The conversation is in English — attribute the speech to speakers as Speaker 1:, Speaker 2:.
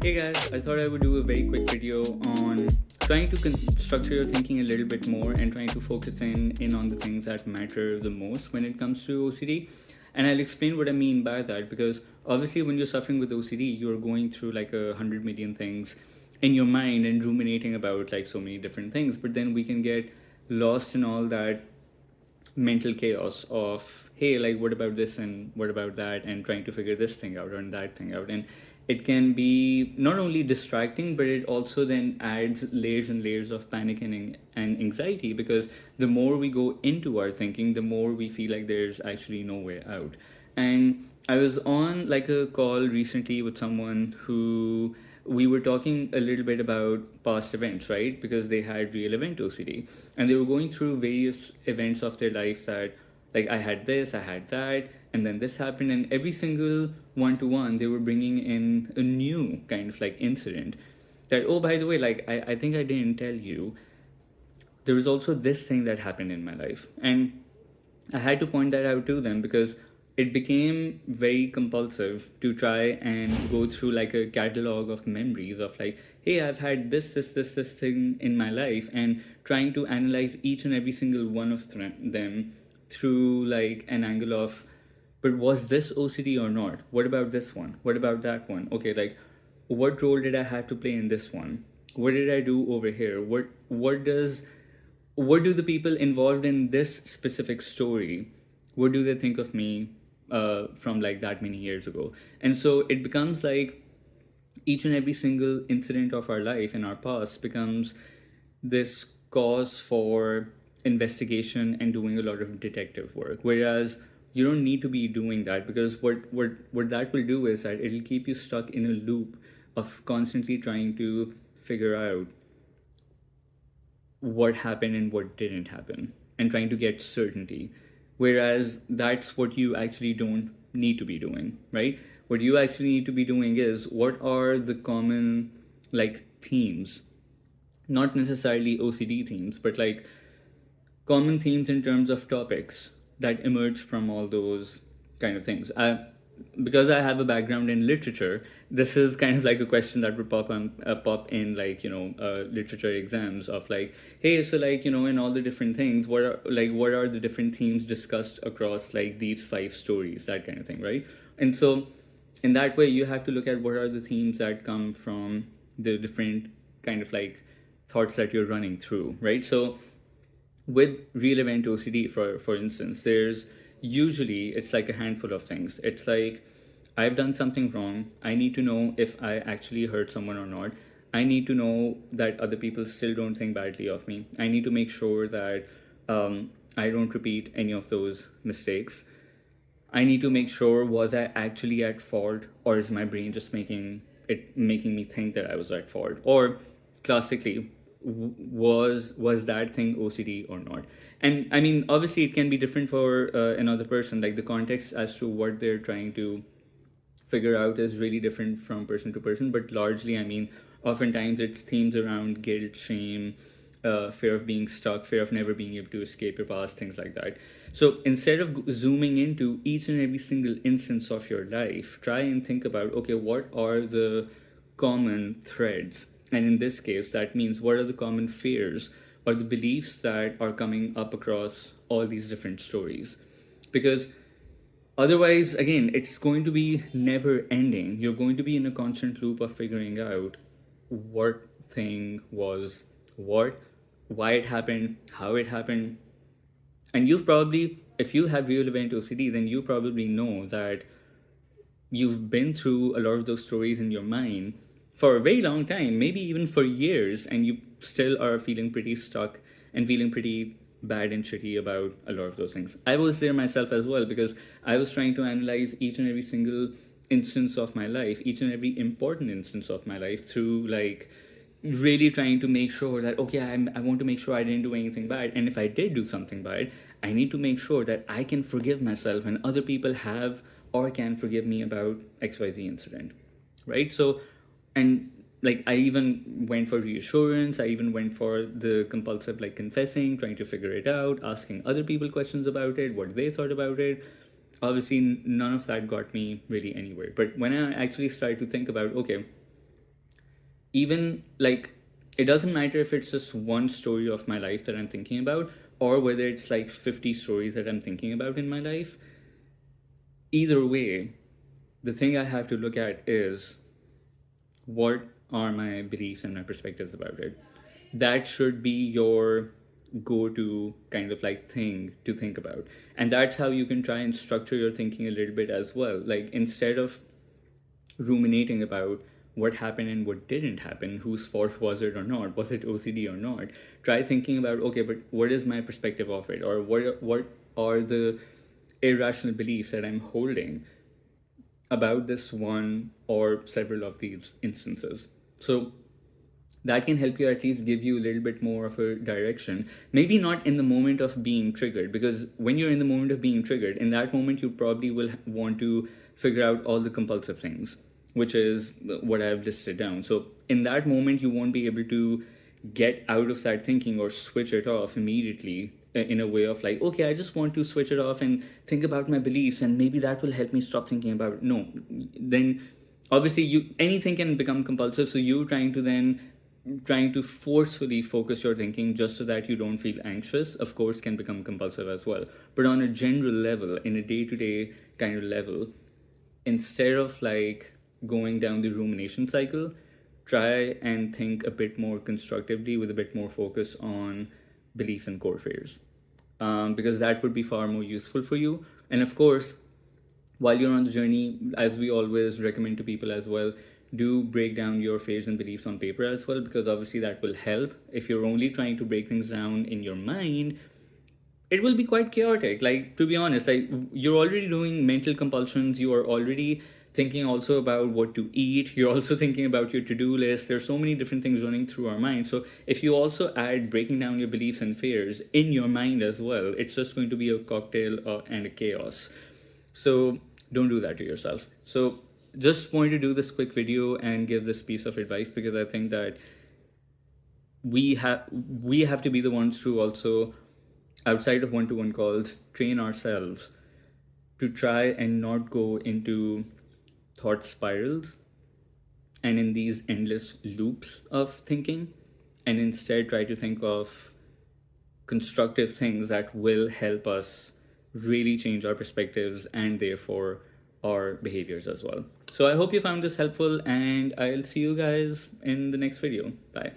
Speaker 1: Hey guys, I thought I would do a very quick video on trying to structure your thinking a little bit more and trying to focus in on the things that matter the most when it comes to OCD. And I'll explain what I mean by that because obviously when you're suffering with OCD, you're going through like 100 million things in your mind and ruminating about like so many different things. But then we can get lost in all that mental chaos of hey, like what about this and what about that, and trying to figure this thing out and that thing out. And it can be not only distracting, but it also then adds layers and layers of panic and anxiety, because the more we go into our thinking, the more we feel like there's actually no way out. And I was on like a call recently with someone who we were talking a little bit about past events, right? Because they had real event OCD and they were going through various events of their life that, like, I had this, I had that, and then this happened. And every single one to one, they were bringing in a new kind of like incident that, oh, by the way, like, I think I didn't tell you, there was also this thing that happened in my life. And I had to point that out to them because it became very compulsive to try and go through like a catalog of memories of like, hey, I've had this thing in my life, and trying to analyze each and every single one of them through like an angle of, but was this OCD or not? What about this one? What about that one? Okay, like, what role did I have to play in this one? What did I do over here? What do the people involved in this specific story, what do they think of me from like that many years ago? And so it becomes like each and every single incident of our life in our past becomes this cause for investigation and doing a lot of detective work, whereas you don't need to be doing that, because what that will do is that it'll keep you stuck in a loop of constantly trying to figure out what happened and what didn't happen and trying to get certainty. Whereas that's what you actually don't need to be doing, right? What you actually need to be doing is, what are the common like themes, not necessarily OCD themes, but like common themes in terms of topics that emerge from all those kind of things. Because I have a background in literature, this is kind of like a question that would pop in like, literature exams of like, hey, so like, in all the different things, what are the different themes discussed across like these five stories, that kind of thing, right? And so in that way, you have to look at what are the themes that come from the different kind of like thoughts that you're running through, right? So with real event OCD, for instance, there's usually it's like a handful of things. It's like, I've done something wrong. I need to know if I actually hurt someone or not. I need to know that other people still don't think badly of me. I need to make sure that I don't repeat any of those mistakes. I need to make sure, was I actually at fault, or is my brain just making me think that I was at fault? Or classically, was that thing OCD or not? And I mean, obviously, it can be different for another person. Like the context as to what they're trying to figure out is really different from person to person. But largely, I mean, oftentimes it's themes around guilt, shame, fear of being stuck, fear of never being able to escape your past, things like that. So instead of zooming into each and every single instance of your life, try and think about, okay, what are the common threads? And in this case, that means, what are the common fears or the beliefs that are coming up across all these different stories? Because otherwise, again, it's going to be never ending. You're going to be in a constant loop of figuring out what thing was what, why it happened, how it happened. And you've probably, if you have real event OCD, then you probably know that you've been through a lot of those stories in your mind for a very long time, maybe even for years, and you still are feeling pretty stuck and feeling pretty bad and shitty about a lot of those things. I was there myself as well, because I was trying to analyze each and every single instance of my life, each and every important instance of my life, through like really trying to make sure that, okay, I want to make sure I didn't do anything bad, and if I did do something bad, I need to make sure that I can forgive myself and other people have or can forgive me about XYZ incident, right? So, and like, I even went for reassurance, I even went for the compulsive like confessing, trying to figure it out, asking other people questions about it, what they thought about it. Obviously none of that got me really anywhere. But when I actually started to think about, okay, even like, it doesn't matter if it's just one story of my life that I'm thinking about, or whether it's like 50 stories that I'm thinking about in my life. Either way, the thing I have to look at is, what are my beliefs and my perspectives about it? That should be your go to kind of like thing to think about. And that's how you can try and structure your thinking a little bit as well. Like, instead of ruminating about what happened and what didn't happen, whose fault was it or not, was it OCD or not, try thinking about, okay, but what is my perspective of it, or what are the irrational beliefs that I'm holding about this one or several of these instances. So that can help you at least give you a little bit more of a direction. Maybe not in the moment of being triggered, because when you're in the moment of being triggered, in that moment, you probably will want to figure out all the compulsive things, which is what I've listed down. So in that moment, you won't be able to get out of that thinking or switch it off immediately in a way of like, okay, I just want to switch it off and think about my beliefs, and maybe that will help me stop thinking about it. No, then obviously you anything can become compulsive. So you trying to forcefully focus your thinking just so that you don't feel anxious, of course, can become compulsive as well. But on a general level, in a day-to-day kind of level, instead of like going down the rumination cycle, try and think a bit more constructively with a bit more focus on beliefs and core fears, because that would be far more useful for you. And of course, while you're on the journey, as we always recommend to people as well, do break down your fears and beliefs on paper as well, because obviously that will help. If you're only trying to break things down in your mind, it will be quite chaotic. Like, to be honest, like, you're already doing mental compulsions, you are already thinking also about what to eat, you're also thinking about your to-do list. There's so many different things running through our mind. So if you also add breaking down your beliefs and fears in your mind as well, it's just going to be a cocktail and a chaos. So don't do that to yourself. So just wanted to do this quick video and give this piece of advice, because I think that we have to be the ones to also, outside of one-to-one calls, train ourselves to try and not go into thought spirals and in these endless loops of thinking, and instead try to think of constructive things that will help us really change our perspectives and therefore our behaviors as well. So I hope you found this helpful, and I'll see you guys in the next video. Bye.